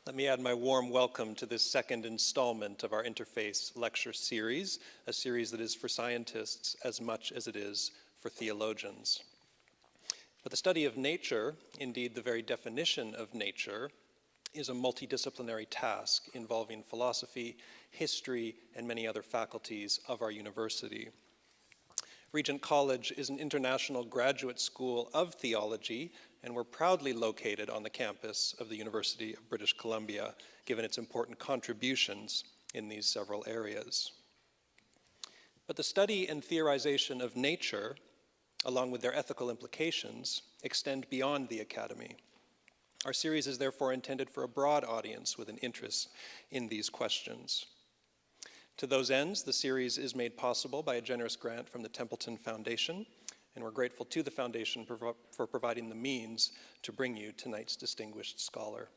Let me add my warm welcome to this second installment of our Interface lecture series, a series that is for scientists as much as it is for theologians. But the study of nature, indeed the very definition of nature, is a multidisciplinary task involving philosophy, history, and many other faculties of our university. Regent College is an international graduate school of theology, and we're proudly located on the campus of the University of British Columbia, given its important contributions in these several areas. But the study and theorization of nature, along with their ethical implications, extend beyond the academy. Our series is therefore intended for a broad audience with an interest in these questions. To those ends, the series is made possible by a generous grant from the Templeton Foundation, and we're grateful to the Foundation for providing the means to bring you tonight's distinguished scholar.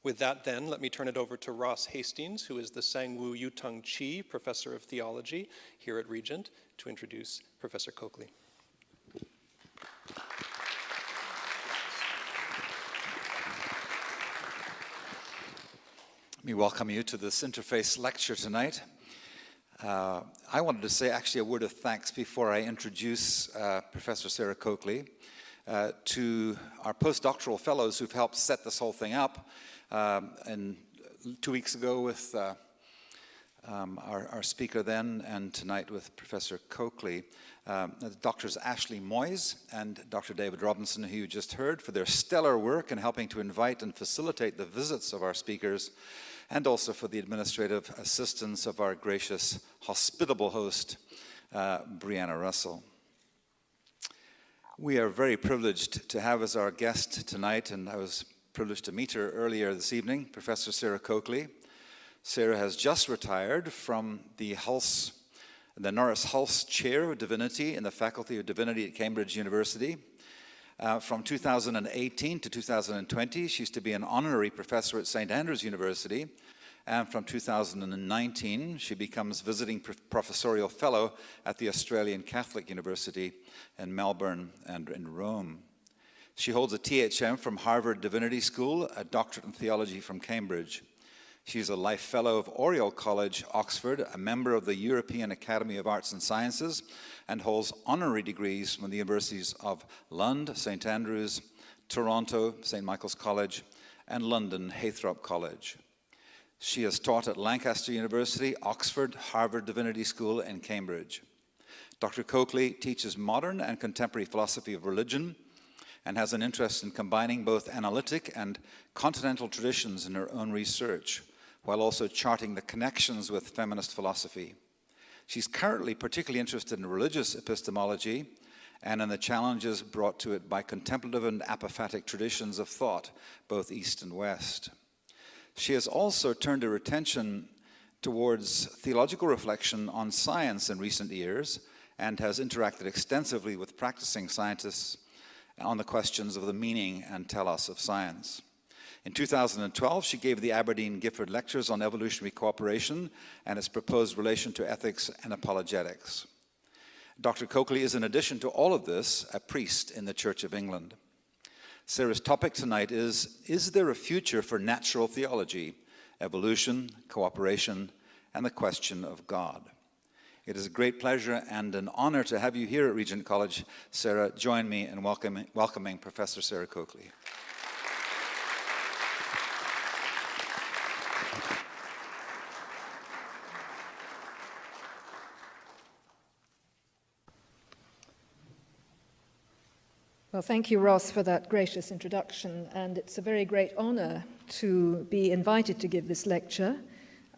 With that then, let me turn it over to Ross Hastings, who is the Sangwoo Yutung Chi Professor of Theology here at Regent, to introduce Professor Coakley. Let me welcome you to this Interface lecture tonight. I wanted to say actually a word of thanks before I introduce Professor Sarah Coakley to our postdoctoral fellows who've helped set this whole thing up. And 2 weeks ago with our speaker then, and tonight with Professor Coakley, Doctors Ashley Moyes and Dr. David Robinson, who you just heard, for their stellar work in helping to invite and facilitate the visits of our speakers, and also for the administrative assistance of our gracious, hospitable host, Brianna Russell. We are very privileged to have as our guest tonight, and I was privileged to meet her earlier this evening, Professor Sarah Coakley. Sarah has just retired from the Norris Hulse Chair of Divinity in the Faculty of Divinity at Cambridge University. From 2018 to 2020, she used to be an honorary professor at St. Andrews University. And from 2019, she becomes visiting professorial fellow at the Australian Catholic University in Melbourne and in Rome. She holds a THM from Harvard Divinity School, a doctorate in theology from Cambridge. She's a Life Fellow of Oriel College, Oxford, a member of the European Academy of Arts and Sciences, and holds honorary degrees from the universities of Lund, St. Andrews, Toronto, St. Michael's College, and London, Heythrop College. She has taught at Lancaster University, Oxford, Harvard Divinity School, and Cambridge. Dr. Coakley teaches modern and contemporary philosophy of religion and has an interest in combining both analytic and continental traditions in her own research, while also charting the connections with feminist philosophy. She's currently particularly interested in religious epistemology and in the challenges brought to it by contemplative and apophatic traditions of thought, both East and West. She has also turned her attention towards theological reflection on science in recent years and has interacted extensively with practicing scientists on the questions of the meaning and telos of science. In 2012, she gave the Aberdeen Gifford Lectures on evolutionary cooperation and its proposed relation to ethics and apologetics. Dr. Coakley is, in addition to all of this, a priest in the Church of England. Sarah's topic tonight is there a future for natural theology, evolution, cooperation, and the question of God? It is a great pleasure and an honor to have you here at Regent College. Sarah, join me in welcoming Professor Sarah Coakley. Well, thank you, Ross, for that gracious introduction, and it's a very great honor to be invited to give this lecture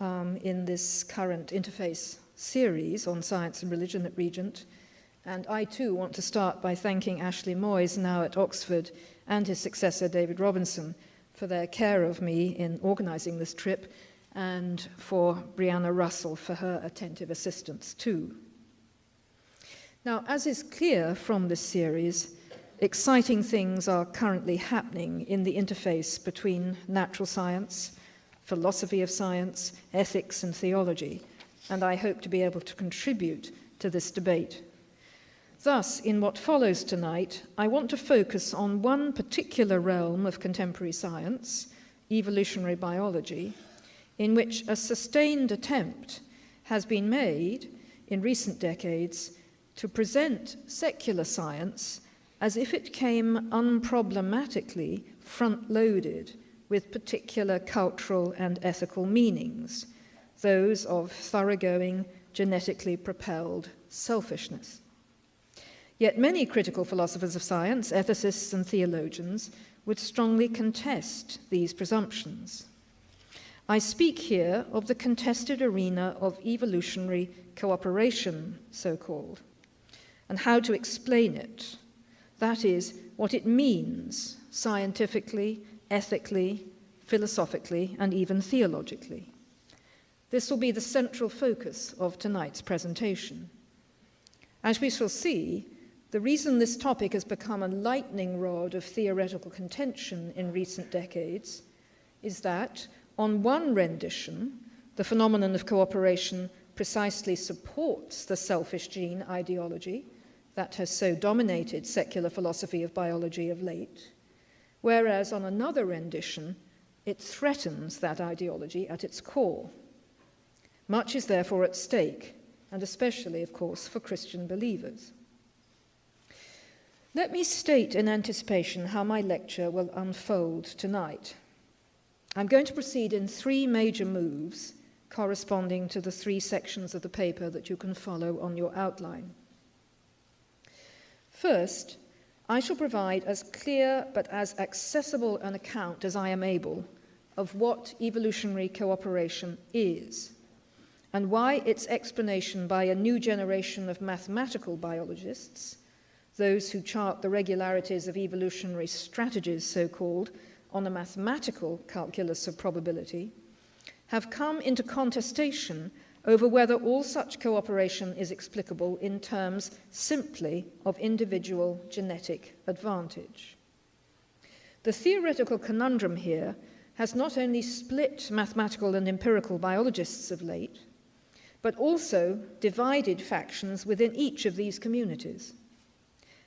in this current Interface series on science and religion at Regent. And I too want to start by thanking Ashley Moyes, now at Oxford, and his successor, David Robinson, for their care of me in organizing this trip, and for Brianna Russell for her attentive assistance too. Now, as is clear from this series, exciting things are currently happening in the interface between natural science, philosophy of science, ethics, and theology, and I hope to be able to contribute to this debate. Thus, in what follows tonight, I want to focus on one particular realm of contemporary science, evolutionary biology, in which a sustained attempt has been made in recent decades to present secular science as if it came unproblematically front-loaded with particular cultural and ethical meanings, those of thoroughgoing, genetically propelled selfishness. Yet many critical philosophers of science, ethicists and theologians, would strongly contest these presumptions. I speak here of the contested arena of evolutionary cooperation, so-called, and how to explain it. That is, what it means scientifically, ethically, philosophically, and even theologically. This will be the central focus of tonight's presentation. As we shall see, the reason this topic has become a lightning rod of theoretical contention in recent decades is that, on one rendition, the phenomenon of cooperation precisely supports the selfish gene ideology that has so dominated secular philosophy of biology of late, whereas on another rendition, it threatens that ideology at its core. Much is therefore at stake, and especially, of course, for Christian believers. Let me state in anticipation how my lecture will unfold tonight. I'm going to proceed in three major moves corresponding to the three sections of the paper that you can follow on your outline. First, I shall provide as clear but as accessible an account as I am able of what evolutionary cooperation is, and why its explanation by a new generation of mathematical biologists, those who chart the regularities of evolutionary strategies, so-called, on a mathematical calculus of probability, have come into contestation over whether all such cooperation is explicable in terms simply of individual genetic advantage. The theoretical conundrum here has not only split mathematical and empirical biologists of late, but also divided factions within each of these communities.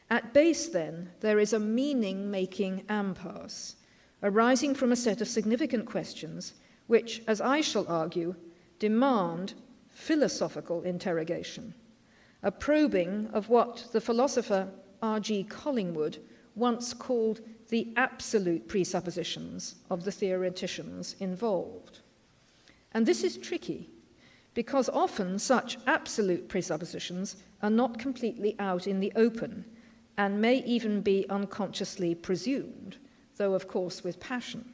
At base, then, there is a meaning-making impasse arising from a set of significant questions which, as I shall argue, demand philosophical interrogation, a probing of what the philosopher R.G. Collingwood once called the absolute presuppositions of the theoreticians involved. And this is tricky, because often such absolute presuppositions are not completely out in the open and may even be unconsciously presumed, though of course with passion.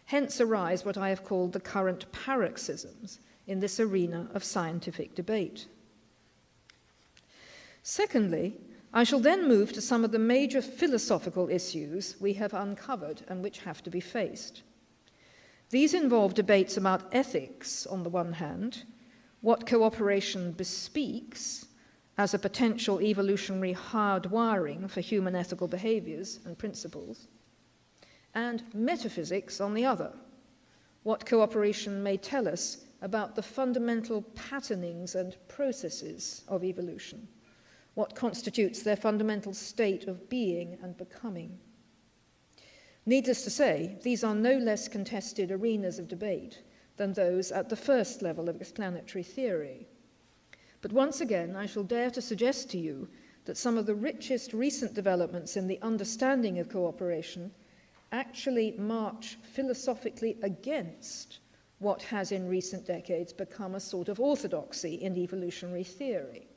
Hence arise what I have called the current paroxysms in this arena of scientific debate. Secondly, I shall then move to some of the major philosophical issues we have uncovered and which have to be faced. These involve debates about ethics on the one hand, what cooperation bespeaks as a potential evolutionary hardwiring for human ethical behaviors and principles, and metaphysics on the other, what cooperation may tell us about the fundamental patternings and processes of evolution, what constitutes their fundamental state of being and becoming. Needless to say, these are no less contested arenas of debate than those at the first level of explanatory theory. But once again, I shall dare to suggest to you that some of the richest recent developments in the understanding of cooperation actually march philosophically against what has in recent decades become a sort of orthodoxy in evolutionary theory,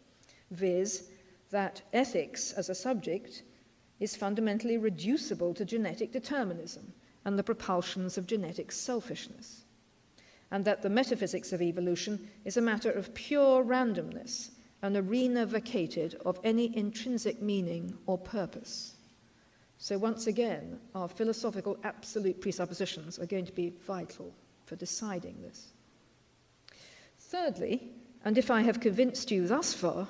viz., that ethics as a subject is fundamentally reducible to genetic determinism and the propulsions of genetic selfishness, and that the metaphysics of evolution is a matter of pure randomness, an arena vacated of any intrinsic meaning or purpose. So once again, our philosophical absolute presuppositions are going to be vital for deciding this. Thirdly, and if I have convinced you thus far,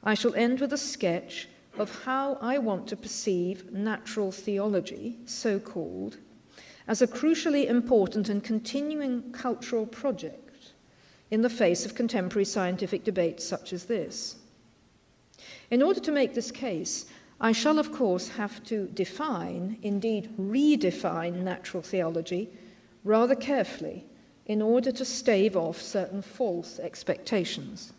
I shall end with a sketch of how I want to perceive natural theology, so-called, as a crucially important and continuing cultural project in the face of contemporary scientific debates such as this. In order to make this case, I shall, of course, have to define, indeed redefine, natural theology rather carefully in order to stave off certain false expectations.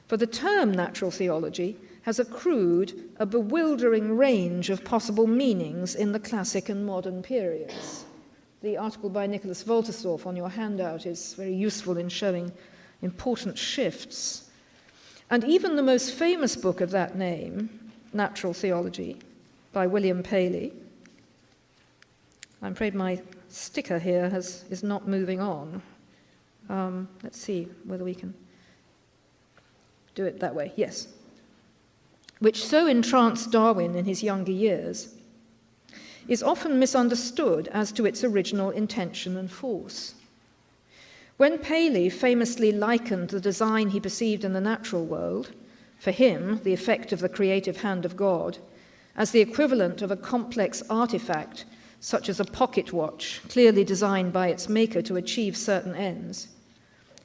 For the term natural theology has accrued a bewildering range of possible meanings in the classic and modern periods. The article by Nicholas Wolterstorff on your handout is very useful in showing important shifts. And even the most famous book of that name, Natural Theology, by William Paley, I'm afraid my sticker here is not moving on. Let's see whether we can do it that way. Yes. Which so entranced Darwin in his younger years, is often misunderstood as to its original intention and force. When Paley famously likened the design he perceived in the natural world, for him, the effect of the creative hand of God, as the equivalent of a complex artifact, such as a pocket watch, clearly designed by its maker to achieve certain ends,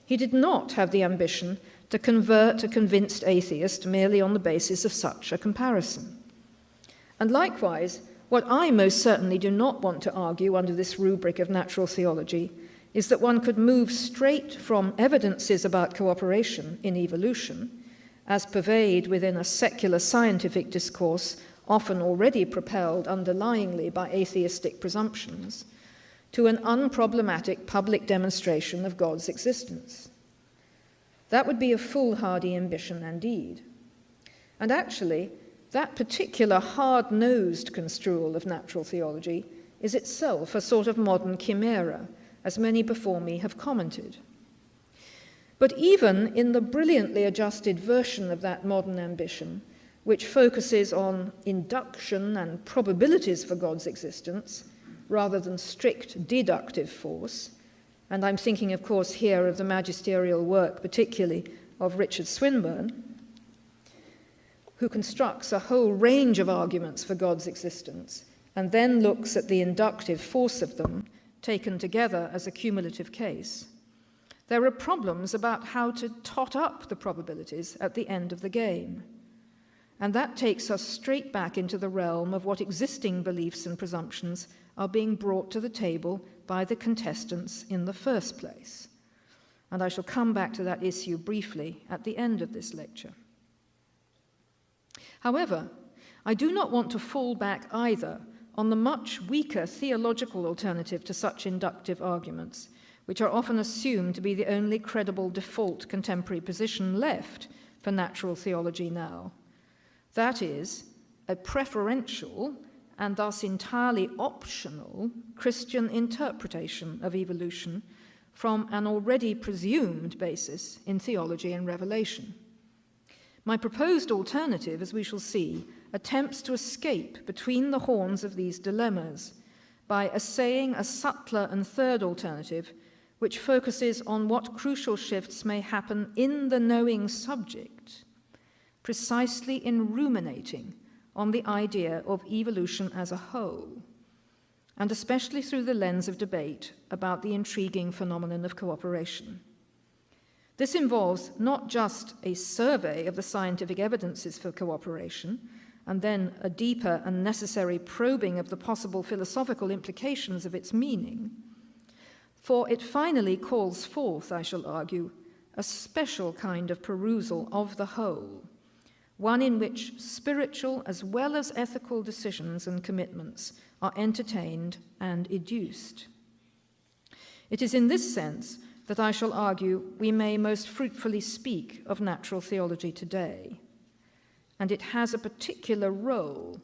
he did not have the ambition to convert a convinced atheist merely on the basis of such a comparison. And likewise, what I most certainly do not want to argue under this rubric of natural theology is that one could move straight from evidences about cooperation in evolution, as purveyed within a secular scientific discourse often already propelled underlyingly by atheistic presumptions, to an unproblematic public demonstration of God's existence. That would be a foolhardy ambition indeed. And actually, that particular hard-nosed construal of natural theology is itself a sort of modern chimera, as many before me have commented. But even in the brilliantly adjusted version of that modern ambition, which focuses on induction and probabilities for God's existence, rather than strict deductive force, and I'm thinking, of course, here of the magisterial work, particularly of Richard Swinburne, who constructs a whole range of arguments for God's existence, and then looks at the inductive force of them, taken together as a cumulative case. There are problems about how to tot up the probabilities at the end of the game. And that takes us straight back into the realm of what existing beliefs and presumptions are being brought to the table by the contestants in the first place. And I shall come back to that issue briefly at the end of this lecture. However, I do not want to fall back either on the much weaker theological alternative to such inductive arguments, which are often assumed to be the only credible default contemporary position left for natural theology now. That is, a preferential and thus entirely optional Christian interpretation of evolution from an already presumed basis in theology and revelation. My proposed alternative, as we shall see, attempts to escape between the horns of these dilemmas by essaying a subtler and third alternative which focuses on what crucial shifts may happen in the knowing subject, precisely in ruminating on the idea of evolution as a whole, and especially through the lens of debate about the intriguing phenomenon of cooperation. This involves not just a survey of the scientific evidences for cooperation, and then a deeper and necessary probing of the possible philosophical implications of its meaning, for it finally calls forth, I shall argue, a special kind of perusal of the whole, one in which spiritual as well as ethical decisions and commitments are entertained and educed. It is in this sense that I shall argue we may most fruitfully speak of natural theology today, and it has a particular role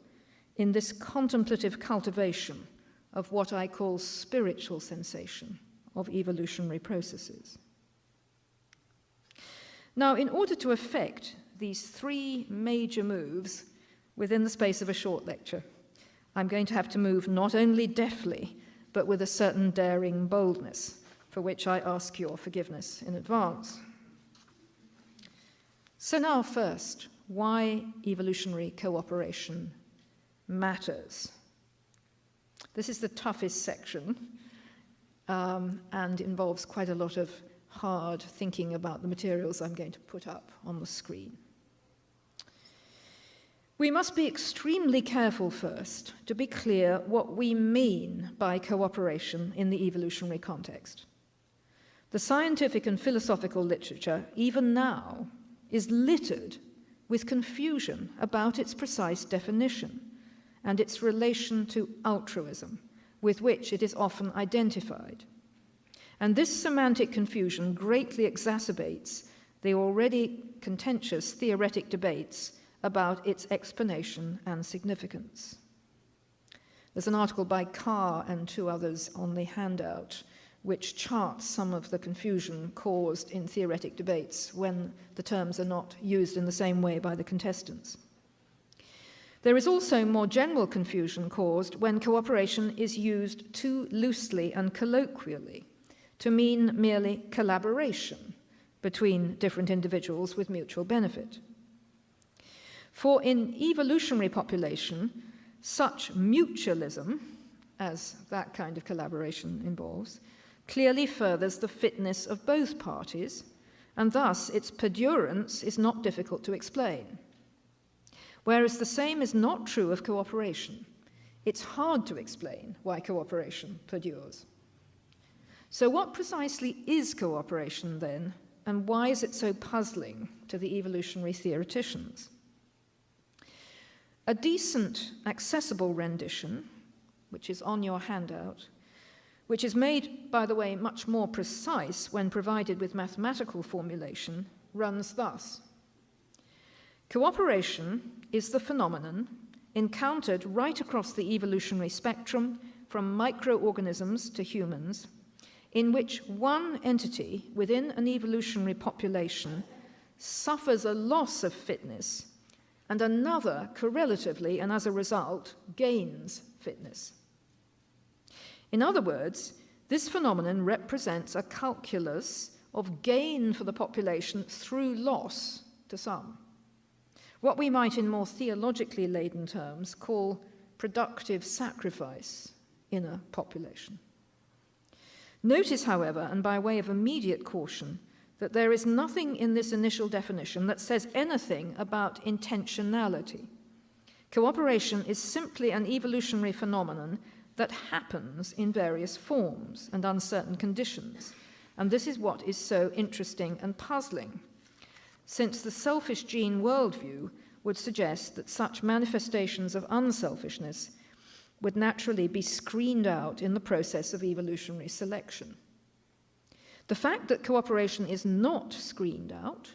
in this contemplative cultivation of what I call spiritual sensation of evolutionary processes. Now, in order to effect these three major moves within the space of a short lecture, I'm going to have to move not only deftly, but with a certain daring boldness, for which I ask your forgiveness in advance. So now first, why evolutionary cooperation matters. This is the toughest section and involves quite a lot of hard thinking about the materials I'm going to put up on the screen. We must be extremely careful first to be clear what we mean by cooperation in the evolutionary context. The scientific and philosophical literature, even now, is littered with confusion about its precise definition and its relation to altruism, with which it is often identified. And this semantic confusion greatly exacerbates the already contentious theoretic debates about its explanation and significance. There's an article by Carr and two others on the handout which charts some of the confusion caused in theoretic debates when the terms are not used in the same way by the contestants. There is also more general confusion caused when cooperation is used too loosely and colloquially to mean merely collaboration between different individuals with mutual benefit. For in evolutionary population, such mutualism, as that kind of collaboration involves, clearly furthers the fitness of both parties, and thus its perdurance is not difficult to explain. Whereas the same is not true of cooperation. It's hard to explain why cooperation perdures. So what precisely is cooperation then, and why is it so puzzling to the evolutionary theoreticians? A decent, accessible rendition, which is on your handout, which is made, by the way, much more precise when provided with mathematical formulation, runs thus. Cooperation is the phenomenon encountered right across the evolutionary spectrum, from microorganisms to humans, in which one entity within an evolutionary population suffers a loss of fitness and another correlatively and as a result gains fitness. In other words, this phenomenon represents a calculus of gain for the population through loss to some. What we might in more theologically laden terms call productive sacrifice in a population. Notice, however, and by way of immediate caution, that there is nothing in this initial definition that says anything about intentionality. Cooperation is simply an evolutionary phenomenon that happens in various forms and uncertain conditions, and this is what is so interesting and puzzling, since the selfish gene worldview would suggest that such manifestations of unselfishness would naturally be screened out in the process of evolutionary selection. The fact that cooperation is not screened out,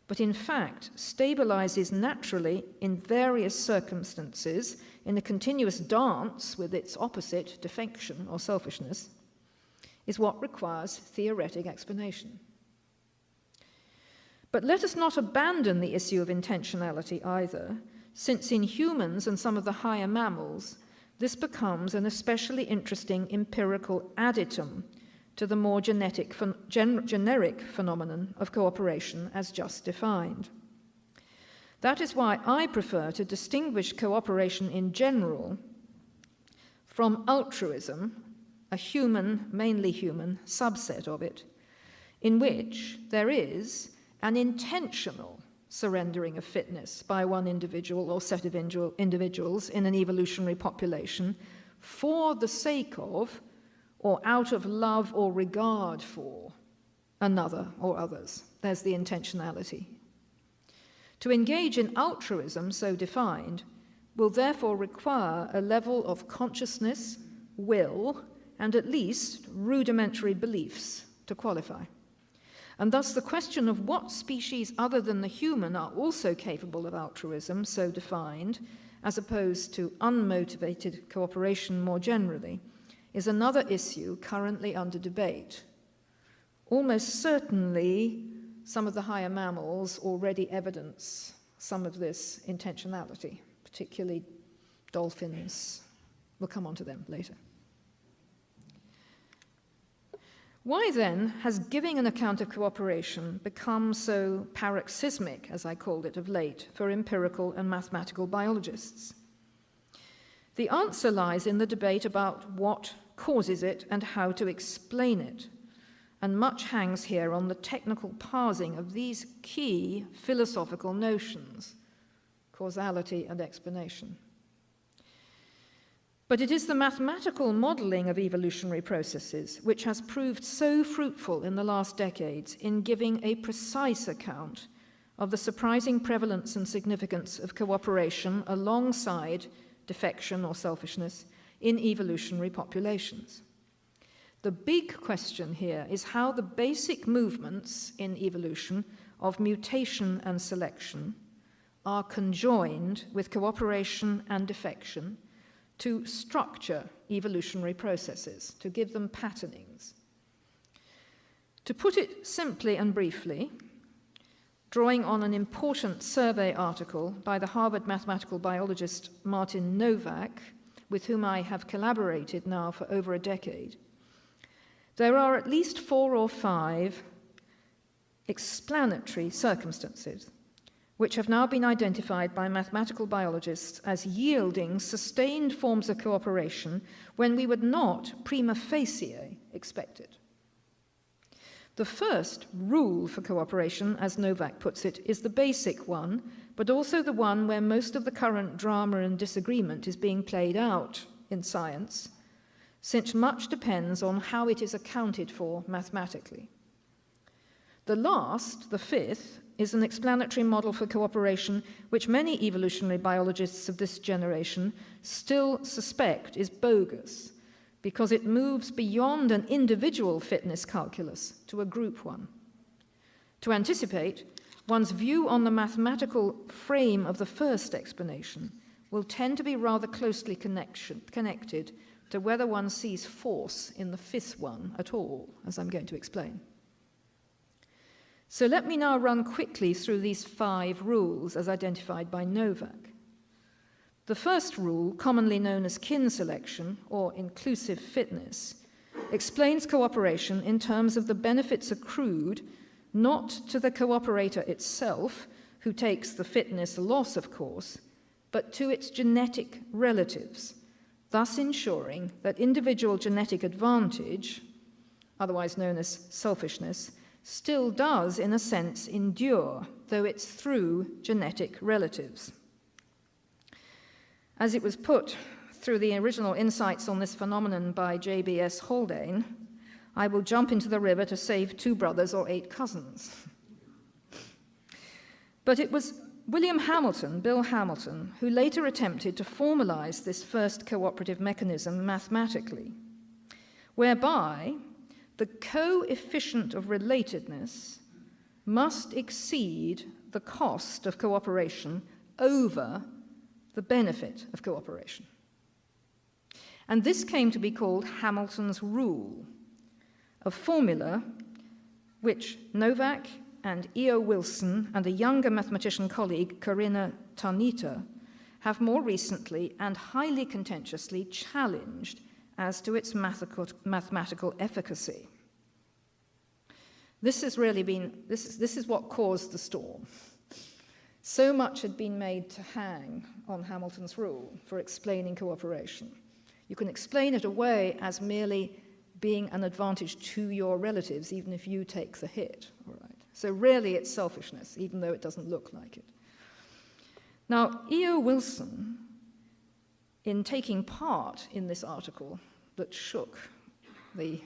but in fact stabilizes naturally in various circumstances in a continuous dance with its opposite, defection or selfishness, is what requires theoretic explanation. But let us not abandon the issue of intentionality either, since in humans and some of the higher mammals, this becomes an especially interesting empirical additum to the more generic phenomenon of cooperation as just defined. That is why I prefer to distinguish cooperation in general from altruism, a human, mainly human, subset of it, in which there is an intentional surrendering of fitness by one individual or set of individuals in an evolutionary population for the sake of or out of love or regard for another or others. There's the intentionality. To engage in altruism, so defined, will therefore require a level of consciousness, will, and at least rudimentary beliefs to qualify. And thus the question of what species other than the human are also capable of altruism, so defined, as opposed to unmotivated cooperation more generally, is another issue currently under debate. Almost certainly, some of the higher mammals already evidence some of this intentionality, particularly dolphins. We'll come on to them later. Why then has giving an account of cooperation become so paroxysmic, as I called it of late, for empirical and mathematical biologists? The answer lies in the debate about what causes it and how to explain it, and much hangs here on the technical parsing of these key philosophical notions, causality and explanation. But it is the mathematical modelling of evolutionary processes which has proved so fruitful in the last decades in giving a precise account of the surprising prevalence and significance of cooperation alongside defection or selfishness in evolutionary populations. The big question here is how the basic movements in evolution of mutation and selection are conjoined with cooperation and defection to structure evolutionary processes, to give them patternings. To put it simply and briefly, drawing on an important survey article by the Harvard mathematical biologist Martin Novak, with whom I have collaborated now for over a decade, there are at least 4 or 5 explanatory circumstances which have now been identified by mathematical biologists as yielding sustained forms of cooperation when we would not prima facie expect it. The first rule for cooperation, as Novak puts it, is the basic one, but also the one where most of the current drama and disagreement is being played out in science, since much depends on how it is accounted for mathematically. The last, the fifth, is an explanatory model for cooperation which many evolutionary biologists of this generation still suspect is bogus, because it moves beyond an individual fitness calculus to a group one. To anticipate, one's view on the mathematical frame of the first explanation will tend to be rather closely connected to whether one sees force in the fifth one at all, as I'm going to explain. So let me now run quickly through these 5 rules as identified by Novak. The first rule, commonly known as kin selection or inclusive fitness, explains cooperation in terms of the benefits accrued not to the cooperator itself, who takes the fitness loss, of course, but to its genetic relatives, thus ensuring that individual genetic advantage, otherwise known as selfishness, still does, in a sense, endure, though it's through genetic relatives. As it was put through the original insights on this phenomenon by J.B.S. Haldane, I will jump into the river to save 2 brothers or 8 cousins. But it was William Hamilton, Bill Hamilton, who later attempted to formalize this first cooperative mechanism mathematically, whereby the coefficient of relatedness must exceed the cost of cooperation over the benefit of cooperation. And this came to be called Hamilton's rule, a formula which Novak and E.O. Wilson and a younger mathematician colleague, Corinna Tarnita, have more recently and highly contentiously challenged as to its mathematical efficacy. This has really been, this is what caused the storm. So much had been made to hang on Hamilton's rule for explaining cooperation. You can explain it away as merely being an advantage to your relatives, even if you take the hit. All right. So really it's selfishness, even though it doesn't look like it. Now, E.O. Wilson, in taking part in this article that shook the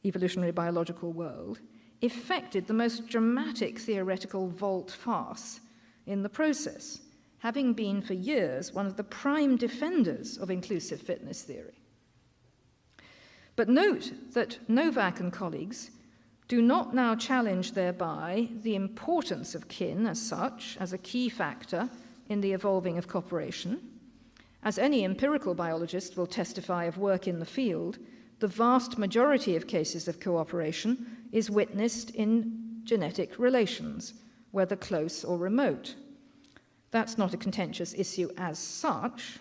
evolutionary biological world, effected the most dramatic theoretical volte-face in the process, having been for years one of the prime defenders of inclusive fitness theory. But note that Novak and colleagues do not now challenge thereby the importance of kin as such, as a key factor in the evolving of cooperation. As any empirical biologist will testify of work in the field, the vast majority of cases of cooperation is witnessed in genetic relations, whether close or remote. That's not a contentious issue as such.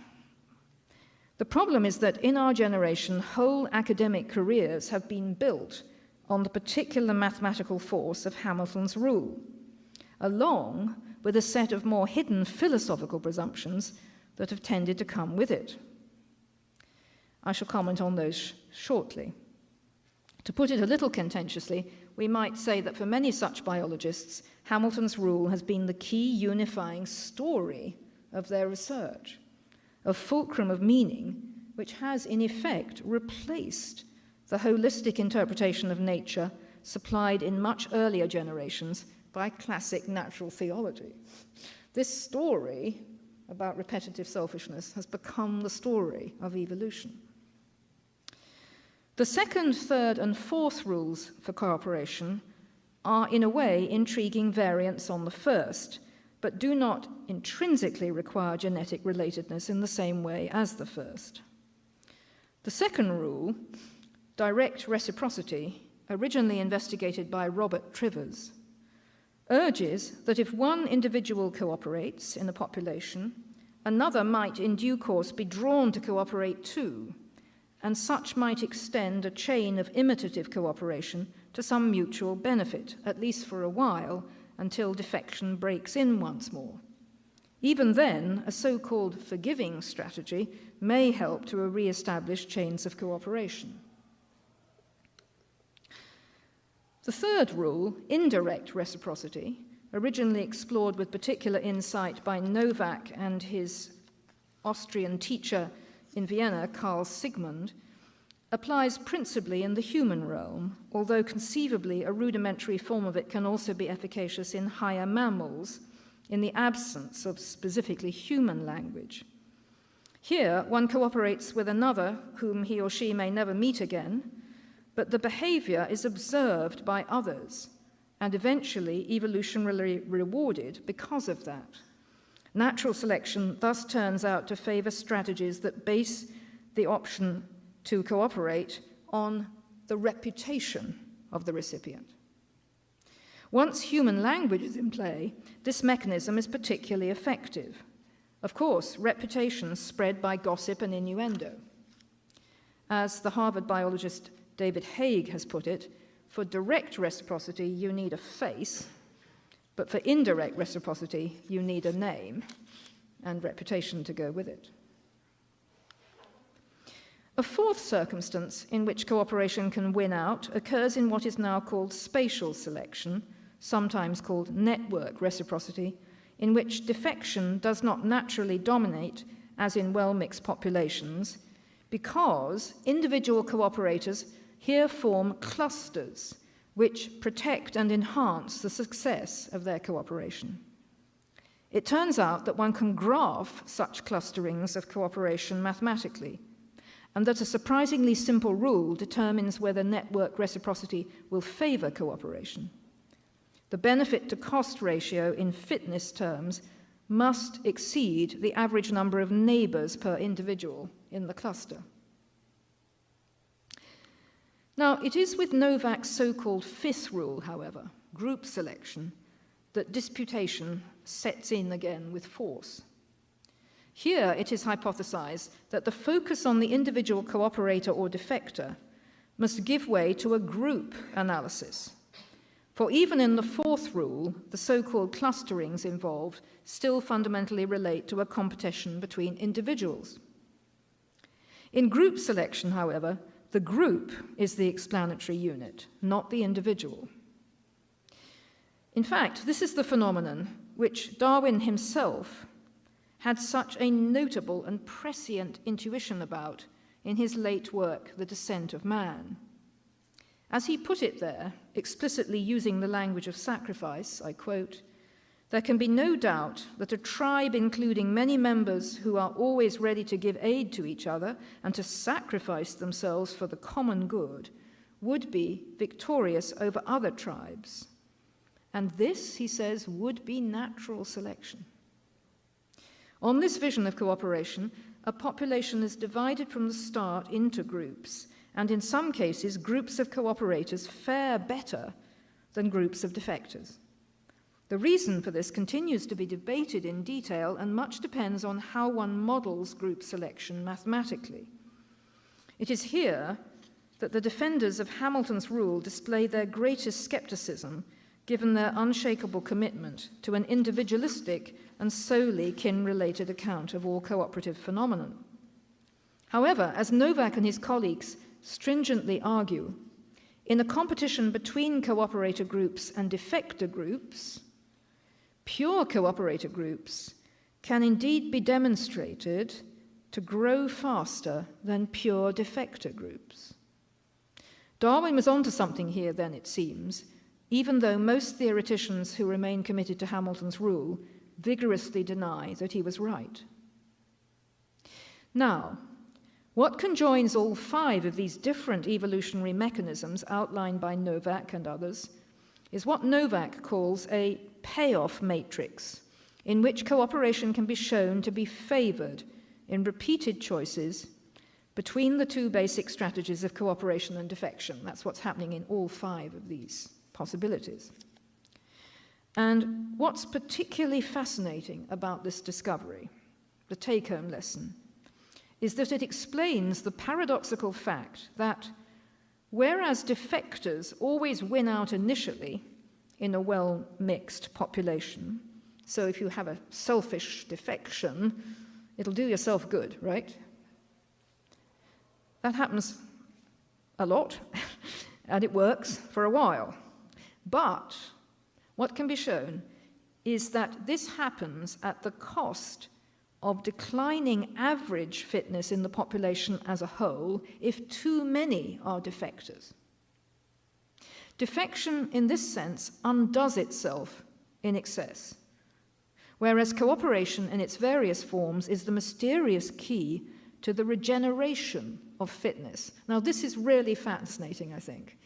The problem is that in our generation, whole academic careers have been built on the particular mathematical force of Hamilton's rule, along with a set of more hidden philosophical presumptions that have tended to come with it. I shall comment on those shortly. To put it a little contentiously, we might say that for many such biologists, Hamilton's rule has been the key unifying story of their research, a fulcrum of meaning which has in effect replaced the holistic interpretation of nature supplied in much earlier generations by classic natural theology. This story about repetitive selfishness has become the story of evolution. The second, third, and fourth rules for cooperation are, in a way, intriguing variants on the first, but do not intrinsically require genetic relatedness in the same way as the first. The second rule, direct reciprocity, originally investigated by Robert Trivers, urges that if one individual cooperates in a population, another might in due course be drawn to cooperate too, and such might extend a chain of imitative cooperation to some mutual benefit, at least for a while, until defection breaks in once more. Even then, a so-called forgiving strategy may help to re-establish chains of cooperation. The third rule, indirect reciprocity, originally explored with particular insight by Novak and his Austrian teacher in Vienna, Carl Sigmund, applies principally in the human realm, although conceivably a rudimentary form of it can also be efficacious in higher mammals, in the absence of specifically human language. Here, one cooperates with another whom he or she may never meet again, but the behavior is observed by others and eventually evolutionarily rewarded because of that. Natural selection thus turns out to favor strategies that base the option to cooperate on the reputation of the recipient. Once human language is in play, this mechanism is particularly effective. Of course, reputation spread by gossip and innuendo. As the Harvard biologist David Haig has put it, for direct reciprocity, you need a face, but for indirect reciprocity, you need a name and reputation to go with it. A fourth circumstance in which cooperation can win out occurs in what is now called spatial selection, sometimes called network reciprocity, in which defection does not naturally dominate, as in well-mixed populations, because individual cooperators here form clusters which protect and enhance the success of their cooperation. It turns out that one can graph such clusterings of cooperation mathematically, and that a surprisingly simple rule determines whether network reciprocity will favor cooperation. The benefit to cost ratio in fitness terms must exceed the average number of neighbors per individual in the cluster. Now, it is with Novak's so-called fifth rule, however, group selection, that disputation sets in again with force. Here it is hypothesized that the focus on the individual cooperator or defector must give way to a group analysis. For even in the fourth rule, the so-called clusterings involved still fundamentally relate to a competition between individuals. In group selection, however, the group is the explanatory unit, not the individual. In fact, this is the phenomenon which Darwin himself had such a notable and prescient intuition about in his late work, The Descent of Man. As he put it there, explicitly using the language of sacrifice, I quote, "There can be no doubt that a tribe including many members who are always ready to give aid to each other and to sacrifice themselves for the common good would be victorious over other tribes. And this," he says, "would be natural selection." On this vision of cooperation, a population is divided from the start into groups, and in some cases, groups of cooperators fare better than groups of defectors. The reason for this continues to be debated in detail, and much depends on how one models group selection mathematically. It is here that the defenders of Hamilton's rule display their greatest skepticism, given their unshakable commitment to an individualistic and solely kin-related account of all cooperative phenomenon. However, as Novak and his colleagues stringently argue, in a competition between cooperator groups and defector groups, pure cooperator groups can indeed be demonstrated to grow faster than pure defector groups. Darwin was onto something here then, it seems, even though most theoreticians who remain committed to Hamilton's rule vigorously deny that he was right. Now, what conjoins all 5 of these different evolutionary mechanisms outlined by Novak and others is what Novak calls a payoff matrix, in which cooperation can be shown to be favoured in repeated choices between the 2 basic strategies of cooperation and defection. That's what's happening in all 5 of these possibilities. And what's particularly fascinating about this discovery, the take-home lesson, is that it explains the paradoxical fact that whereas defectors always win out initially in a well-mixed population, so if you have a selfish defection, it'll do yourself good, right? That happens a lot, and it works for a while. But what can be shown is that this happens at the cost of declining average fitness in the population as a whole if too many are defectors. Defection, in this sense, undoes itself in excess, whereas cooperation in its various forms is the mysterious key to the regeneration of fitness. Now, this is really fascinating, I think.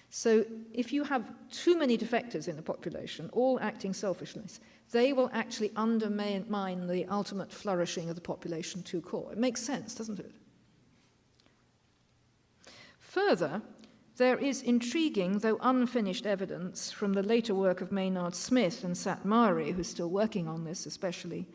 So if you have too many defectors in the population, all acting selfishly, they will actually undermine the ultimate flourishing of the population to core. It makes sense, doesn't it? Further, there is intriguing, though unfinished, evidence from the later work of Maynard Smith and Satmari, who's still working on this especially,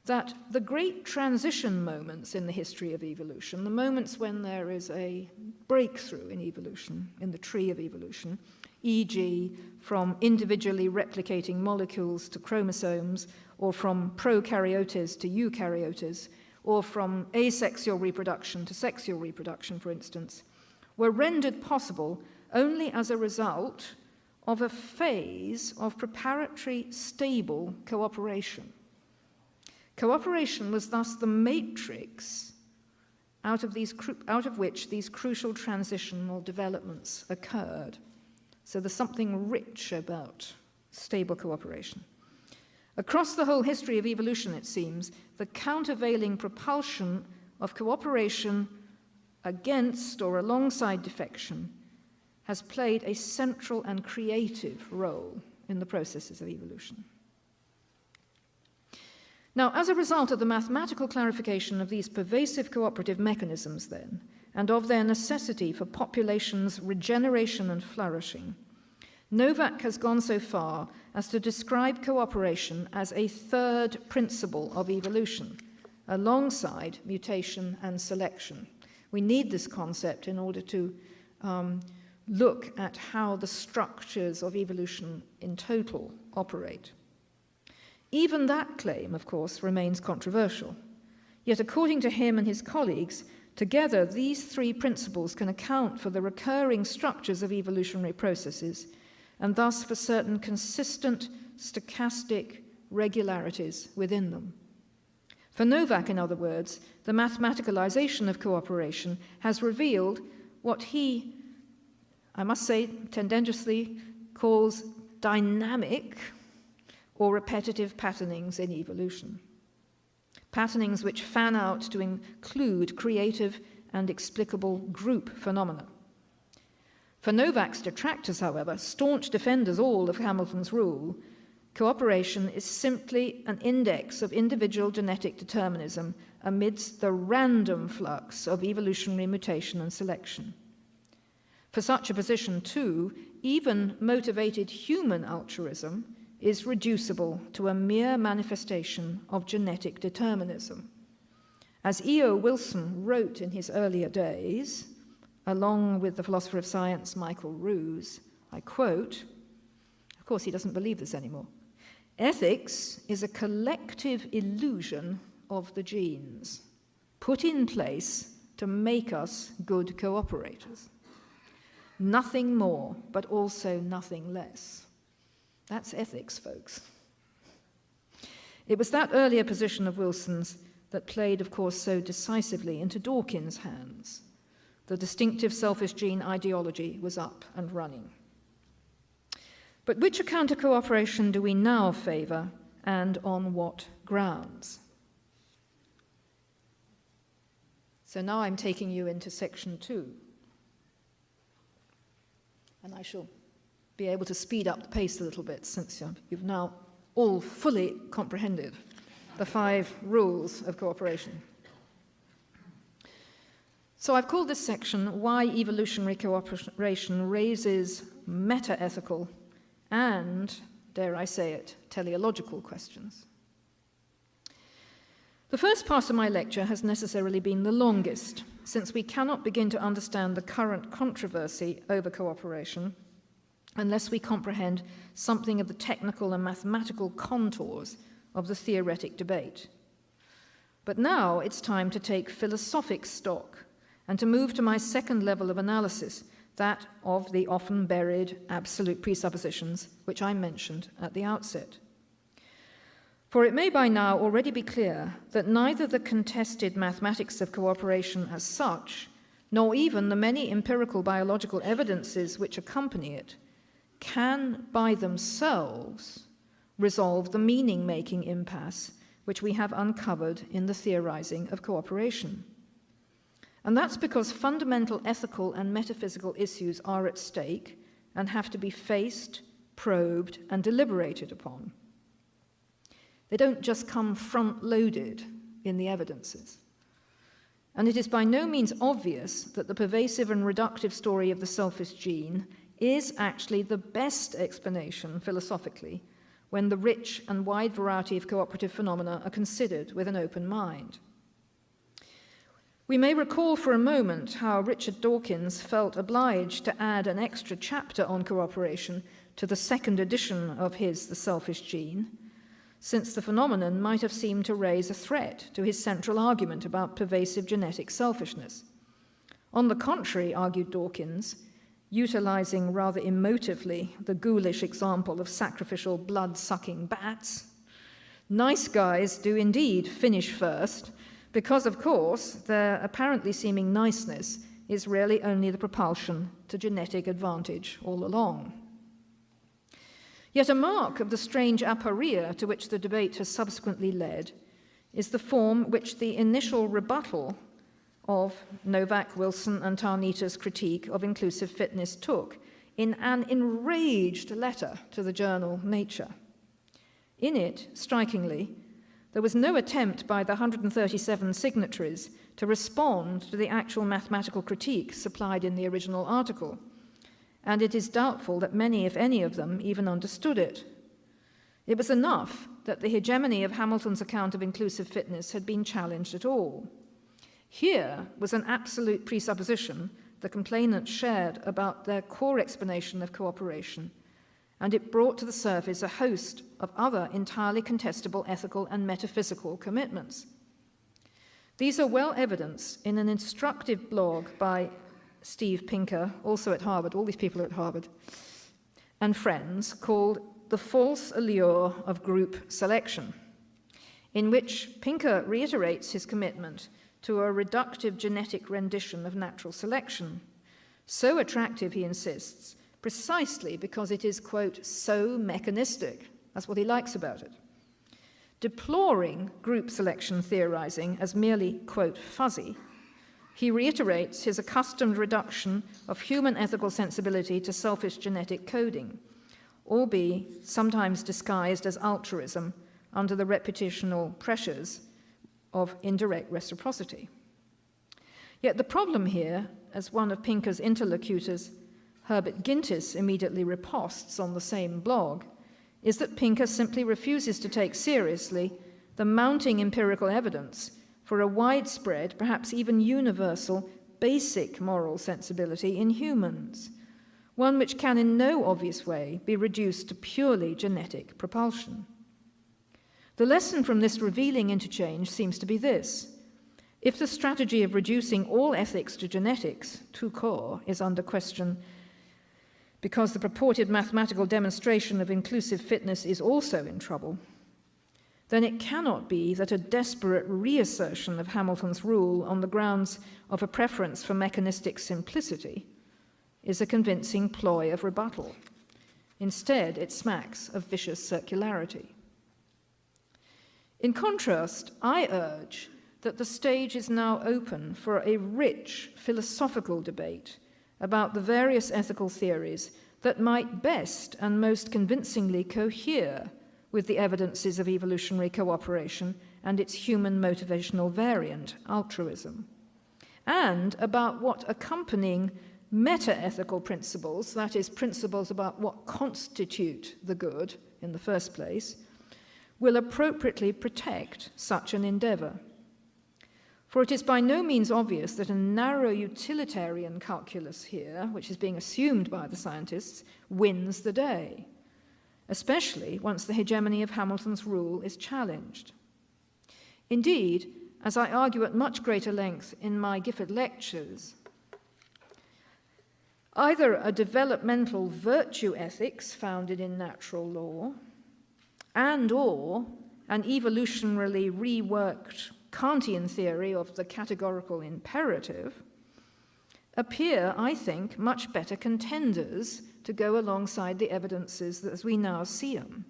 that the great transition moments in the history of evolution, the moments when there is a breakthrough in evolution, in the tree of evolution, e.g. from individually replicating molecules to chromosomes, or from prokaryotes to eukaryotes, or from asexual reproduction to sexual reproduction, for instance, were rendered possible only as a result of a phase of preparatory stable cooperation. Cooperation was thus the matrix out of which these crucial transitional developments occurred. So there's something rich about stable cooperation. Across the whole history of evolution, it seems, the countervailing propulsion of cooperation against or alongside defection has played a central and creative role in the processes of evolution. Now, as a result of the mathematical clarification of these pervasive cooperative mechanisms, then, and of their necessity for populations' regeneration and flourishing, Novak has gone so far as to describe cooperation as a 3rd principle of evolution, alongside mutation and selection. We need this concept in order to look at how the structures of evolution in total operate. Even that claim, of course, remains controversial. Yet according to him and his colleagues, together these 3 principles can account for the recurring structures of evolutionary processes, and thus for certain consistent stochastic regularities within them. For Novak, in other words, the mathematicalization of cooperation has revealed what he, I must say, tendentiously calls dynamic or repetitive patternings in evolution. Patternings which fan out to include creative and explicable group phenomena. For Novak's detractors, however, staunch defenders all of Hamilton's rule, cooperation is simply an index of individual genetic determinism amidst the random flux of evolutionary mutation and selection. For such a position, too, even motivated human altruism is reducible to a mere manifestation of genetic determinism. As E.O. Wilson wrote in his earlier days, along with the philosopher of science Michael Ruse, I quote, of course he doesn't believe this anymore, "Ethics is a collective illusion of the genes, put in place to make us good cooperators. Nothing more, but also nothing less. That's ethics, folks. It was that earlier position of Wilson's that played, of course, so decisively into Dawkins' hands. The distinctive selfish gene ideology was up and running. But which account of cooperation do we now favour, and on what grounds? So now I'm taking you into section 2. And I shall be able to speed up the pace a little bit, since you've now all fully comprehended the 5 rules of cooperation. So I've called this section Why Evolutionary Cooperation Raises Meta-ethical and, dare I say it, teleological questions. The first part of my lecture has necessarily been the longest, since we cannot begin to understand the current controversy over cooperation unless we comprehend something of the technical and mathematical contours of the theoretic debate. But now it's time to take philosophic stock and to move to my second level of analysis, that of the often buried absolute presuppositions which I mentioned at the outset. For it may by now already be clear that neither the contested mathematics of cooperation as such, nor even the many empirical biological evidences which accompany it, can by themselves resolve the meaning-making impasse which we have uncovered in the theorizing of cooperation. And that's because fundamental ethical and metaphysical issues are at stake and have to be faced, probed, and deliberated upon. They don't just come front-loaded in the evidences. And it is by no means obvious that the pervasive and reductive story of the selfish gene is actually the best explanation philosophically when the rich and wide variety of cooperative phenomena are considered with an open mind. We may recall for a moment how Richard Dawkins felt obliged to add an extra chapter on cooperation to the second edition of his The Selfish Gene, since the phenomenon might have seemed to raise a threat to his central argument about pervasive genetic selfishness. On the contrary, argued Dawkins, utilizing rather emotively the ghoulish example of sacrificial blood-sucking bats, nice guys do indeed finish first, because, of course, their apparently seeming niceness is really only the propulsion to genetic advantage all along. Yet a mark of the strange aporia to which the debate has subsequently led is the form which the initial rebuttal of Novak, Wilson, and Tarnita's critique of inclusive fitness took in an enraged letter to the journal Nature. In it, strikingly, there was no attempt by the 137 signatories to respond to the actual mathematical critique supplied in the original article, and it is doubtful that many, if any of them, even understood it. It was enough that the hegemony of Hamilton's account of inclusive fitness had been challenged at all. Here was an absolute presupposition the complainants shared about their core explanation of cooperation, and it brought to the surface a host of other entirely contestable ethical and metaphysical commitments. These are well evidenced in an instructive blog by Steve Pinker, also at Harvard, all these people are at Harvard, and friends, called The False Allure of Group Selection, in which Pinker reiterates his commitment to a reductive genetic rendition of natural selection, so attractive, he insists, precisely because it is, quote, so mechanistic. That's what he likes about it. Deploring group selection theorizing as merely, quote, fuzzy, he reiterates his accustomed reduction of human ethical sensibility to selfish genetic coding, albeit sometimes disguised as altruism under the reputational pressures of indirect reciprocity. Yet the problem here, as one of Pinker's interlocutors, Herbert Gintis, immediately riposts on the same blog, is that Pinker simply refuses to take seriously the mounting empirical evidence for a widespread, perhaps even universal, basic moral sensibility in humans, one which can in no obvious way be reduced to purely genetic propulsion. The lesson from this revealing interchange seems to be this: if the strategy of reducing all ethics to genetics, tout court, is under question, because the purported mathematical demonstration of inclusive fitness is also in trouble, then it cannot be that a desperate reassertion of Hamilton's rule on the grounds of a preference for mechanistic simplicity is a convincing ploy of rebuttal. Instead, it smacks of vicious circularity. In contrast, I urge that the stage is now open for a rich philosophical debate about the various ethical theories that might best and most convincingly cohere with the evidences of evolutionary cooperation and its human motivational variant, altruism, and about what accompanying meta-ethical principles, that is, principles about what constitute the good in the first place, will appropriately protect such an endeavour. For it is by no means obvious that a narrow utilitarian calculus here, which is being assumed by the scientists, wins the day, especially once the hegemony of Hamilton's rule is challenged. Indeed, as I argue at much greater length in my Gifford lectures, either a developmental virtue ethics founded in natural law and/or an evolutionarily reworked Kantian theory of the categorical imperative appear, I think, much better contenders to go alongside the evidences as we now see them.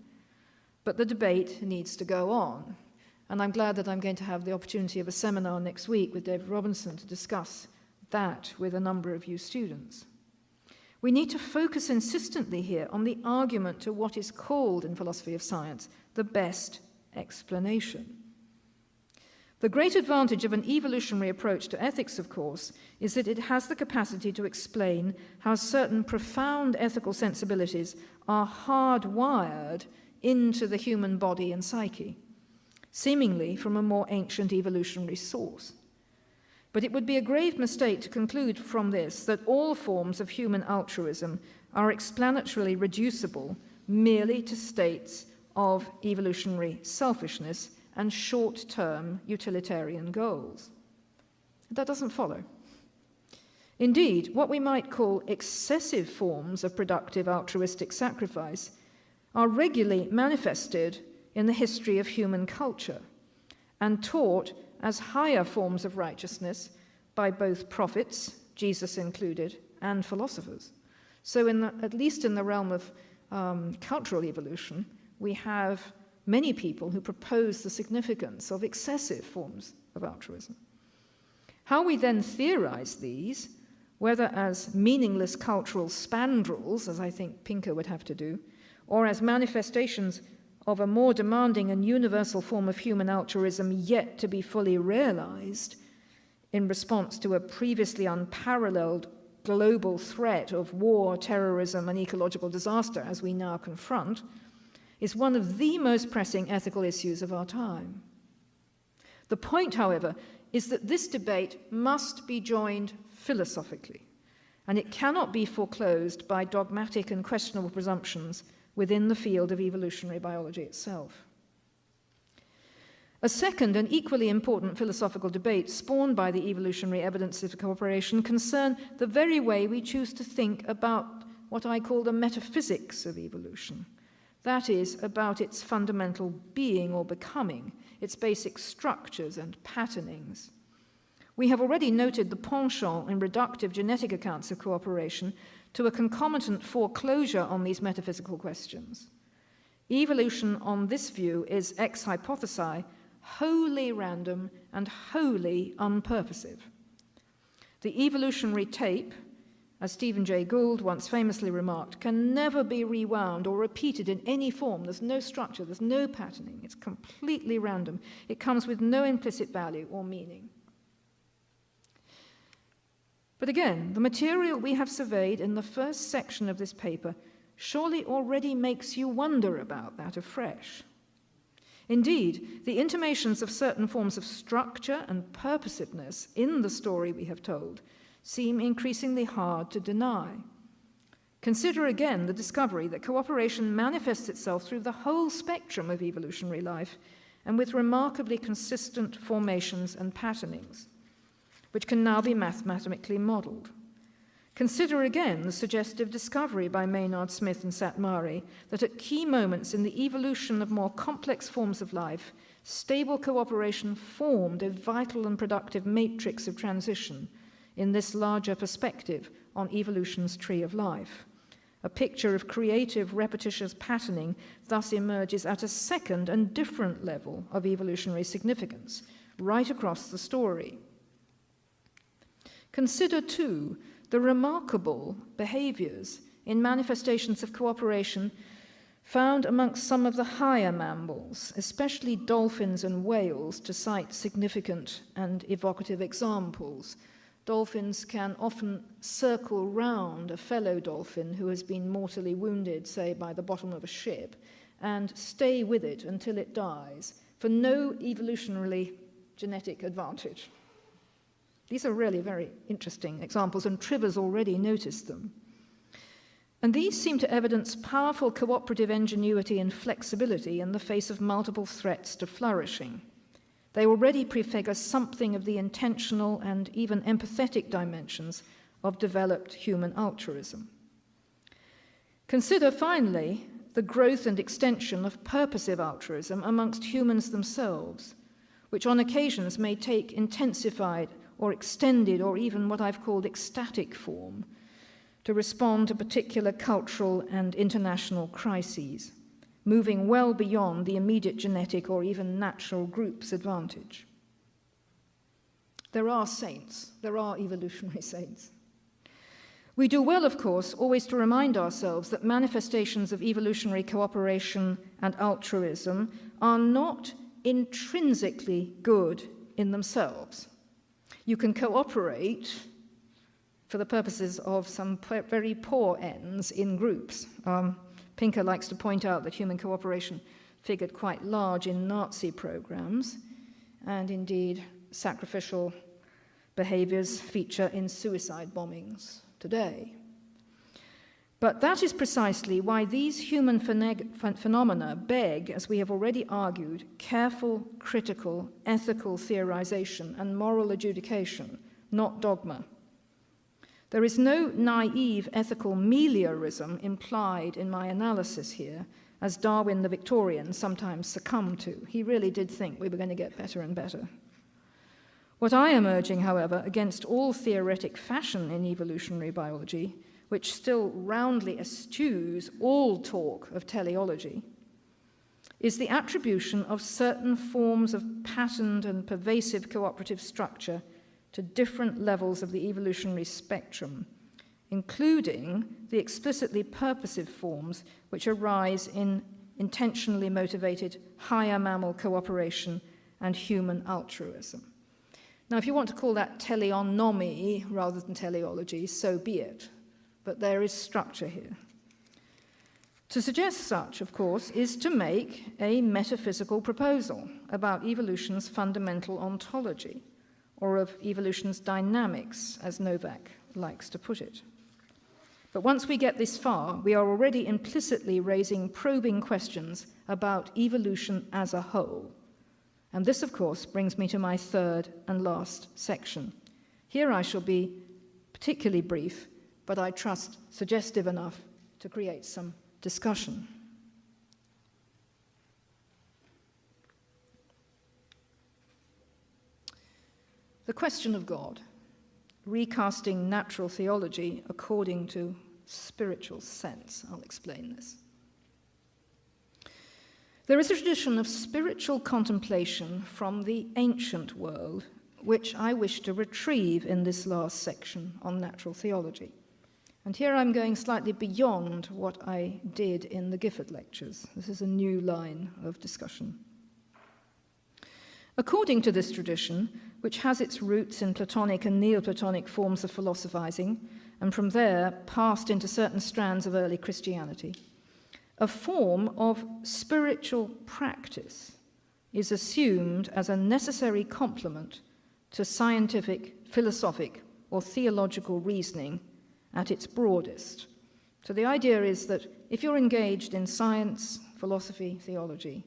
But the debate needs to go on, and I'm glad that I'm going to have the opportunity of a seminar next week with David Robinson to discuss that with a number of you students. We need to focus insistently here on the argument to what is called in philosophy of science the best explanation. The great advantage of an evolutionary approach to ethics, of course, is that it has the capacity to explain how certain profound ethical sensibilities are hardwired into the human body and psyche, seemingly from a more ancient evolutionary source. But it would be a grave mistake to conclude from this that all forms of human altruism are explanatorily reducible merely to states of evolutionary selfishness and short-term utilitarian goals. That doesn't follow. Indeed, what we might call excessive forms of productive altruistic sacrifice are regularly manifested in the history of human culture and taught as higher forms of righteousness by both prophets, Jesus included, and philosophers. So at least in the realm of cultural evolution, we have many people who propose the significance of excessive forms of altruism. How we then theorize these, whether as meaningless cultural spandrels, as I think Pinker would have to do, or as manifestations of a more demanding and universal form of human altruism yet to be fully realized in response to a previously unparalleled global threat of war, terrorism, and ecological disaster as we now confront, is one of the most pressing ethical issues of our time. The point, however, is that this debate must be joined philosophically, and it cannot be foreclosed by dogmatic and questionable presumptions within the field of evolutionary biology itself. A second and equally important philosophical debate spawned by the evolutionary evidences of cooperation concern the very way we choose to think about what I call the metaphysics of evolution. That is, about its fundamental being or becoming, its basic structures and patternings. We have already noted the penchant in reductive genetic accounts of cooperation to a concomitant foreclosure on these metaphysical questions. Evolution on this view is ex hypothesi wholly random and wholly unpurposive. The evolutionary tape, as Stephen Jay Gould once famously remarked, can never be rewound or repeated in any form. There's no structure, there's no patterning. It's completely random. It comes with no implicit value or meaning. But again, the material we have surveyed in the first section of this paper surely already makes you wonder about that afresh. Indeed, the intimations of certain forms of structure and purposiveness in the story we have told seem increasingly hard to deny. Consider again the discovery that cooperation manifests itself through the whole spectrum of evolutionary life and with remarkably consistent formations and patternings, which can now be mathematically modeled. Consider again the suggestive discovery by Maynard Smith and Satmari that at key moments in the evolution of more complex forms of life, stable cooperation formed a vital and productive matrix of transition in this larger perspective on evolution's tree of life. A picture of creative, repetitious patterning thus emerges at a second and different level of evolutionary significance, right across the story. Consider, too, the remarkable behaviors in manifestations of cooperation found amongst some of the higher mammals, especially dolphins and whales, to cite significant and evocative examples. Dolphins can often circle round a fellow dolphin who has been mortally wounded, say, by the bottom of a ship, and stay with it until it dies, for no evolutionarily genetic advantage. These are really very interesting examples, and Trivers already noticed them. And these seem to evidence powerful cooperative ingenuity and flexibility in the face of multiple threats to flourishing. They already prefigure something of the intentional and even empathetic dimensions of developed human altruism. Consider, finally, the growth and extension of purposive altruism amongst humans themselves, which on occasions may take intensified or extended or even what I've called ecstatic form to respond to particular cultural and international crises, moving well beyond the immediate genetic or even natural group's advantage. There are saints, there are evolutionary saints. We do well, of course, always to remind ourselves that manifestations of evolutionary cooperation and altruism are not intrinsically good in themselves. You can cooperate for the purposes of some very poor ends in groups. Pinker likes to point out that human cooperation figured quite large in Nazi programs, and indeed sacrificial behaviors feature in suicide bombings today. But that is precisely why these human phenomena beg, as we have already argued, careful, critical, ethical theorization and moral adjudication, not dogma. There is no naive ethical meliorism implied in my analysis here, as Darwin the Victorian sometimes succumbed to. He really did think we were going to get better and better. What I am urging, however, against all theoretic fashion in evolutionary biology, which still roundly eschews all talk of teleology, is the attribution of certain forms of patterned and pervasive cooperative structure to different levels of the evolutionary spectrum, including the explicitly purposive forms which arise in intentionally motivated higher mammal cooperation and human altruism. Now, if you want to call that teleonomy rather than teleology, so be it. But there is structure here. To suggest such, of course, is to make a metaphysical proposal about evolution's fundamental ontology, or of evolution's dynamics, as Novak likes to put it. But once we get this far, we are already implicitly raising probing questions about evolution as a whole. And this, of course, brings me to my third and last section. Here I shall be particularly brief, but I trust suggestive enough to create some discussion. The question of God, recasting natural theology according to spiritual sense. I'll explain this. There is a tradition of spiritual contemplation from the ancient world, which I wish to retrieve in this last section on natural theology. And here I'm going slightly beyond what I did in the Gifford lectures. This is a new line of discussion. According to this tradition, which has its roots in Platonic and Neoplatonic forms of philosophizing, and from there passed into certain strands of early Christianity, a form of spiritual practice is assumed as a necessary complement to scientific, philosophic, or theological reasoning at its broadest. So the idea is that if you're engaged in science, philosophy, theology,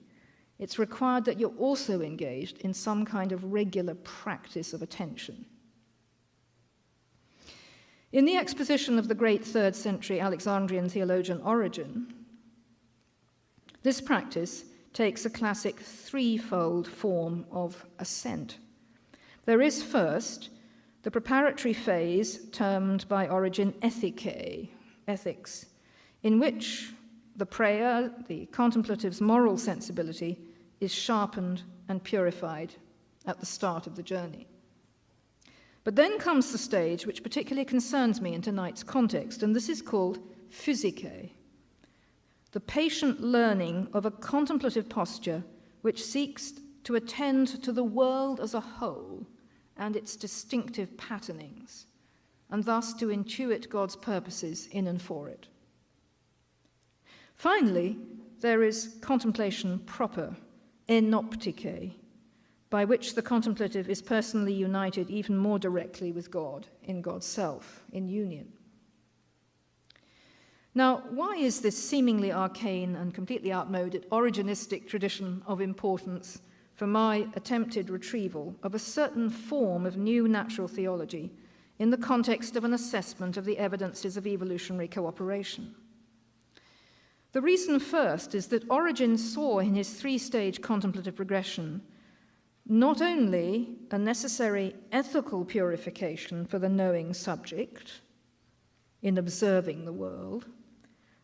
it's required that you're also engaged in some kind of regular practice of attention. In the exposition of the great 3rd century Alexandrian theologian Origen, this practice takes a classic threefold form of ascent. There is first the preparatory phase termed by Origen ethikē, ethics, in which the prayer, the contemplative's moral sensibility, is sharpened and purified at the start of the journey. But then comes the stage which particularly concerns me in tonight's context, and this is called physikē, the patient learning of a contemplative posture which seeks to attend to the world as a whole and its distinctive patternings, and thus to intuit God's purposes in and for it. Finally, there is contemplation proper, enoptikē, by which the contemplative is personally united even more directly with God, in God's self, in union. Now, why is this seemingly arcane and completely outmoded Origenistic tradition of importance for my attempted retrieval of a certain form of new natural theology in the context of an assessment of the evidences of evolutionary cooperation? The reason first is that Origen saw in his three-stage contemplative progression not only a necessary ethical purification for the knowing subject in observing the world,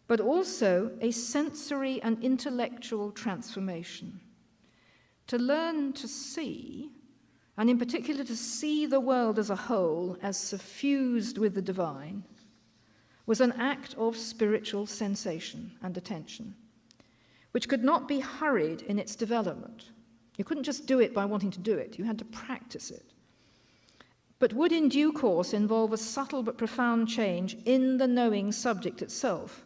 but also a sensory and intellectual transformation. To learn to see, and in particular to see the world as a whole as suffused with the divine, was an act of spiritual sensation and attention, which could not be hurried in its development. You couldn't just do it by wanting to do it, you had to practice it. But would in due course involve a subtle but profound change in the knowing subject itself,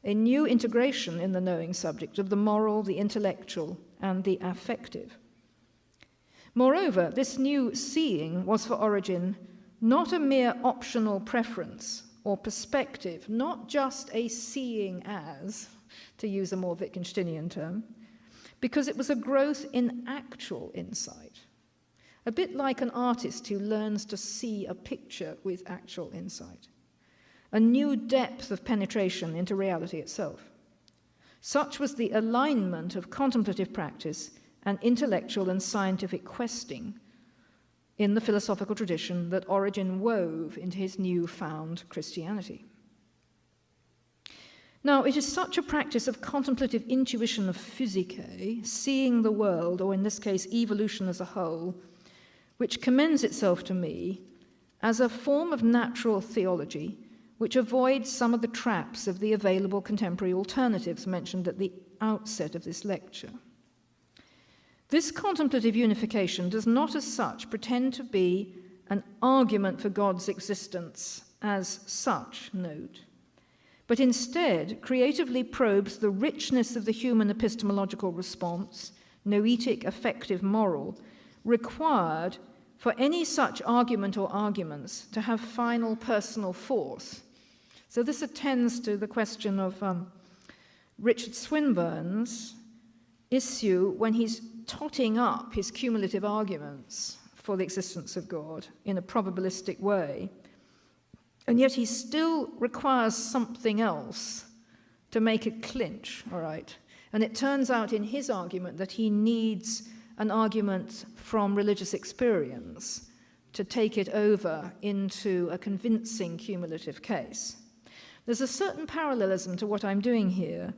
a new integration in the knowing subject of the moral, the intellectual, and the affective. Moreover, this new seeing was for Origen not a mere optional preference or perspective, not just a seeing as, to use a more Wittgensteinian term, because it was a growth in actual insight, a bit like an artist who learns to see a picture with actual insight, a new depth of penetration into reality itself. Such was the alignment of contemplative practice and intellectual and scientific questing in the philosophical tradition that Origen wove into his newfound Christianity. Now, it is such a practice of contemplative intuition of physikē, seeing the world, or in this case, evolution as a whole, which commends itself to me as a form of natural theology which avoids some of the traps of the available contemporary alternatives mentioned at the outset of this lecture. This contemplative unification does not as such pretend to be an argument for God's existence as such, note, but instead creatively probes the richness of the human epistemological response, noetic, affective, moral, required for any such argument or arguments to have final personal force. So this attends to the question of Richard Swinburne's issue when he's totting up his cumulative arguments for the existence of God in a probabilistic way, and yet he still requires something else to make it clinch, all right? And it turns out in his argument that he needs an argument from religious experience to take it over into a convincing cumulative case. There's a certain parallelism to what I'm doing here,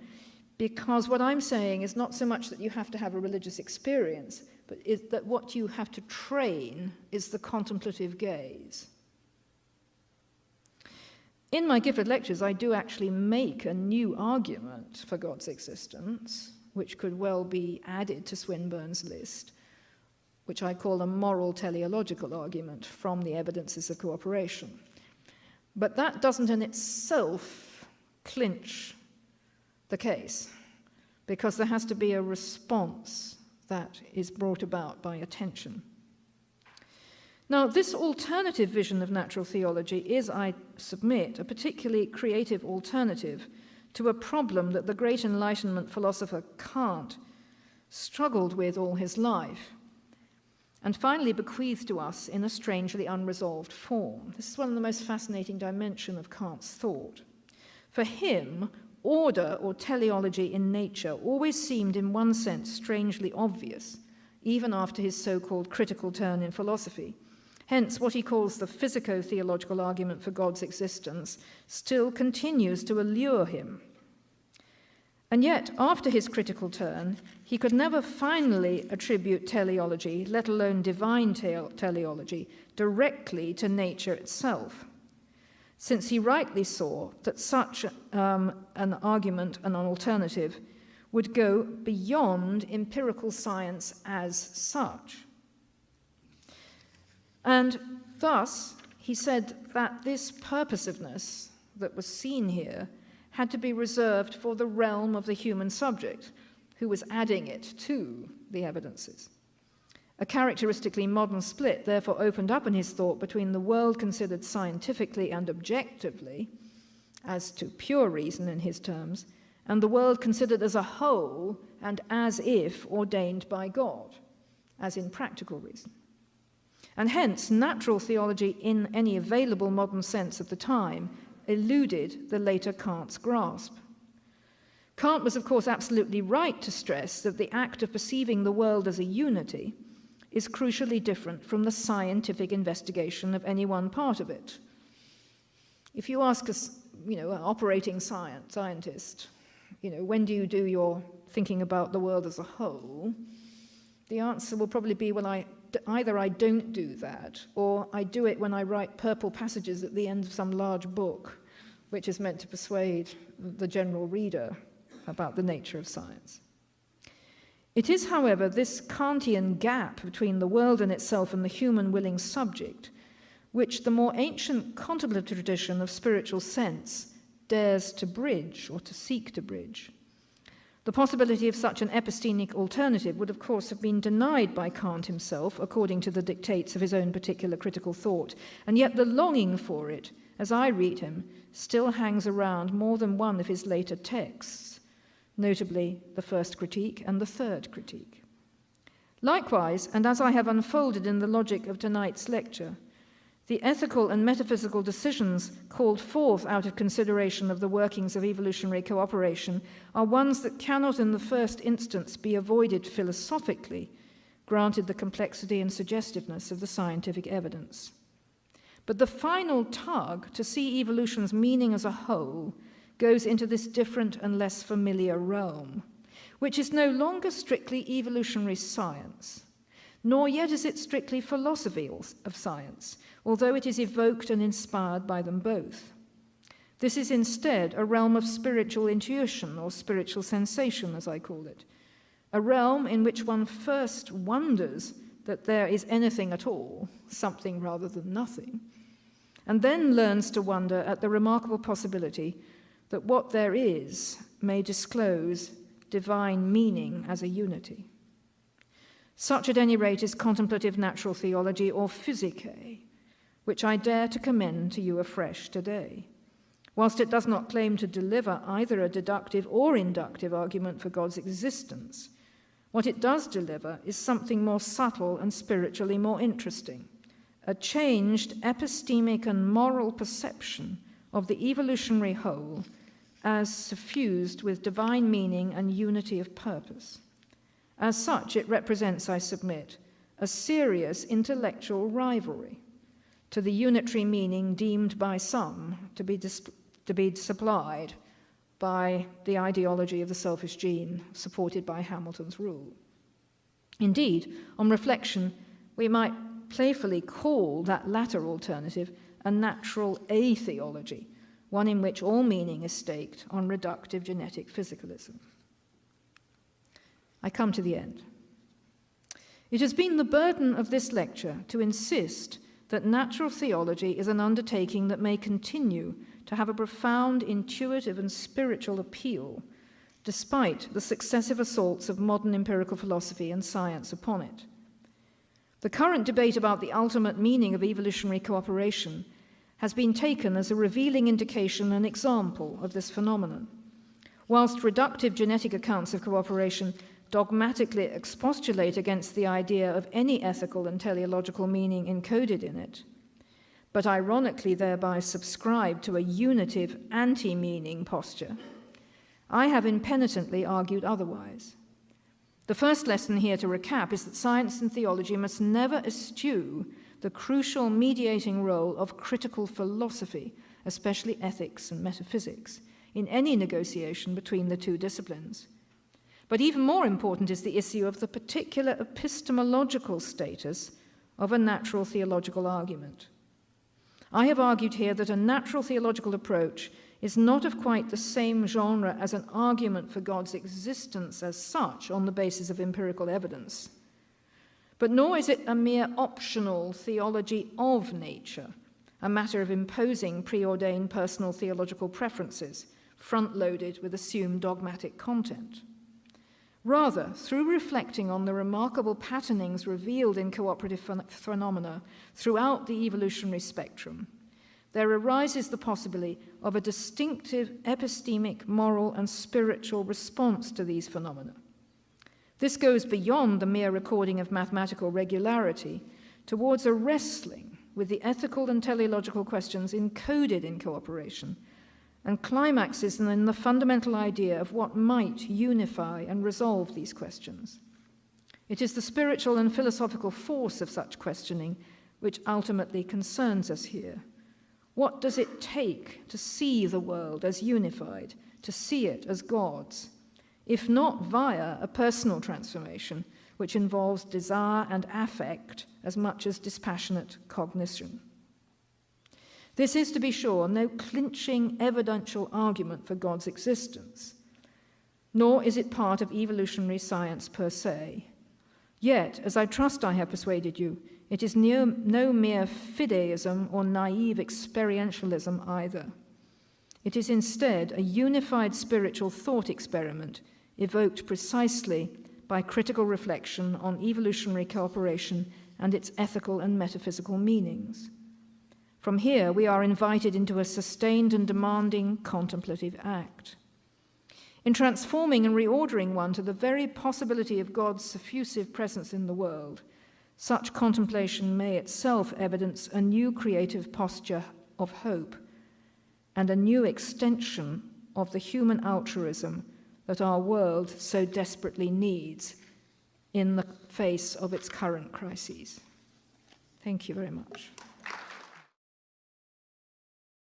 because what I'm saying is not so much that you have to have a religious experience, but is that what you have to train is the contemplative gaze. In my gifted lectures, I do actually make a new argument for God's existence, which could well be added to Swinburne's list, which I call a moral teleological argument from the evidences of cooperation. But that doesn't in itself clinch the case, because there has to be a response that is brought about by attention. Now, this alternative vision of natural theology is, I submit, a particularly creative alternative to a problem that the great Enlightenment philosopher Kant struggled with all his life. and finally bequeathed to us in a strangely unresolved form. This is one of the most fascinating dimensions of Kant's thought. For him, order or teleology in nature always seemed in one sense strangely obvious, even after his so-called critical turn in philosophy. Hence, what he calls the physico-theological argument for God's existence still continues to allure him. And yet, after his critical turn, he could never finally attribute teleology, let alone divine teleology, directly to nature itself, since he rightly saw that such an argument and an alternative would go beyond empirical science as such. And thus, he said that this purposiveness that was seen here had to be reserved for the realm of the human subject, who was adding it to the evidences. A characteristically modern split therefore opened up in his thought between the world considered scientifically and objectively, as to pure reason in his terms, and the world considered as a whole and as if ordained by God, as in practical reason. And hence, natural theology in any available modern sense at the time eluded the later Kant's grasp. Kant was, of course, absolutely right to stress that the act of perceiving the world as a unity is crucially different from the scientific investigation of any one part of it. If you ask an operating scientist, when do you do your thinking about the world as a whole, the answer will probably be, well, either I don't do that, or I do it when I write purple passages at the end of some large book, which is meant to persuade the general reader about the nature of science. It is, however, this Kantian gap between the world in itself and the human willing subject, which the more ancient contemplative tradition of spiritual sense dares to bridge, or to seek to bridge. The possibility of such an epistemic alternative would, of course, have been denied by Kant himself, according to the dictates of his own particular critical thought, and yet the longing for it, as I read him, still hangs around more than one of his later texts, notably the First Critique and the Third Critique. Likewise, and as I have unfolded in the logic of tonight's lecture, the ethical and metaphysical decisions called forth out of consideration of the workings of evolutionary cooperation are ones that cannot in the first instance be avoided philosophically, granted the complexity and suggestiveness of the scientific evidence. But the final tug to see evolution's meaning as a whole goes into this different and less familiar realm, which is no longer strictly evolutionary science, nor yet is it strictly philosophy of science, although it is evoked and inspired by them both. This is instead a realm of spiritual intuition, or spiritual sensation, as I call it, a realm in which one first wonders that there is anything at all, something rather than nothing, and then learns to wonder at the remarkable possibility that what there is may disclose divine meaning as a unity. Such, at any rate, is contemplative natural theology, or physikē, which I dare to commend to you afresh today. Whilst it does not claim to deliver either a deductive or inductive argument for God's existence, what it does deliver is something more subtle and spiritually more interesting, a changed epistemic and moral perception of the evolutionary whole as suffused with divine meaning and unity of purpose. As such, it represents, I submit, a serious intellectual rivalry to the unitary meaning deemed by some to be supplied by the ideology of the selfish gene, supported by Hamilton's rule. Indeed, on reflection, we might playfully call that latter alternative a natural atheology, one in which all meaning is staked on reductive genetic physicalism. I come to the end. It has been the burden of this lecture to insist that natural theology is an undertaking that may continue to have a profound intuitive and spiritual appeal, despite the successive assaults of modern empirical philosophy and science upon it. The current debate about the ultimate meaning of evolutionary cooperation has been taken as a revealing indication and example of this phenomenon, whilst reductive genetic accounts of cooperation dogmatically expostulate against the idea of any ethical and teleological meaning encoded in it, but ironically thereby subscribe to a unitive anti-meaning posture, I have impenitently argued otherwise. The first lesson here to recap is that science and theology must never eschew the crucial mediating role of critical philosophy, especially ethics and metaphysics, in any negotiation between the two disciplines. But even more important is the issue of the particular epistemological status of a natural theological argument. I have argued here that a natural theological approach is not of quite the same genre as an argument for God's existence as such on the basis of empirical evidence. But nor is it a mere optional theology of nature, a matter of imposing preordained personal theological preferences, front-loaded with assumed dogmatic content. Rather, through reflecting on the remarkable patternings revealed in cooperative phenomena throughout the evolutionary spectrum, there arises the possibility of a distinctive epistemic, moral, and spiritual response to these phenomena. This goes beyond the mere recording of mathematical regularity towards a wrestling with the ethical and teleological questions encoded in cooperation, and climaxes in the fundamental idea of what might unify and resolve these questions. It is the spiritual and philosophical force of such questioning which ultimately concerns us here. What does it take to see the world as unified, to see it as God's, if not via a personal transformation which involves desire and affect as much as dispassionate cognition? This is, to be sure, no clinching evidential argument for God's existence, nor is it part of evolutionary science per se. Yet, as I trust I have persuaded you, it is no mere fideism or naive experientialism either. It is instead a unified spiritual thought experiment evoked precisely by critical reflection on evolutionary cooperation and its ethical and metaphysical meanings. From here, we are invited into a sustained and demanding contemplative act. In transforming and reordering one to the very possibility of God's suffusive presence in the world, such contemplation may itself evidence a new creative posture of hope and a new extension of the human altruism that our world so desperately needs in the face of its current crises. Thank you very much.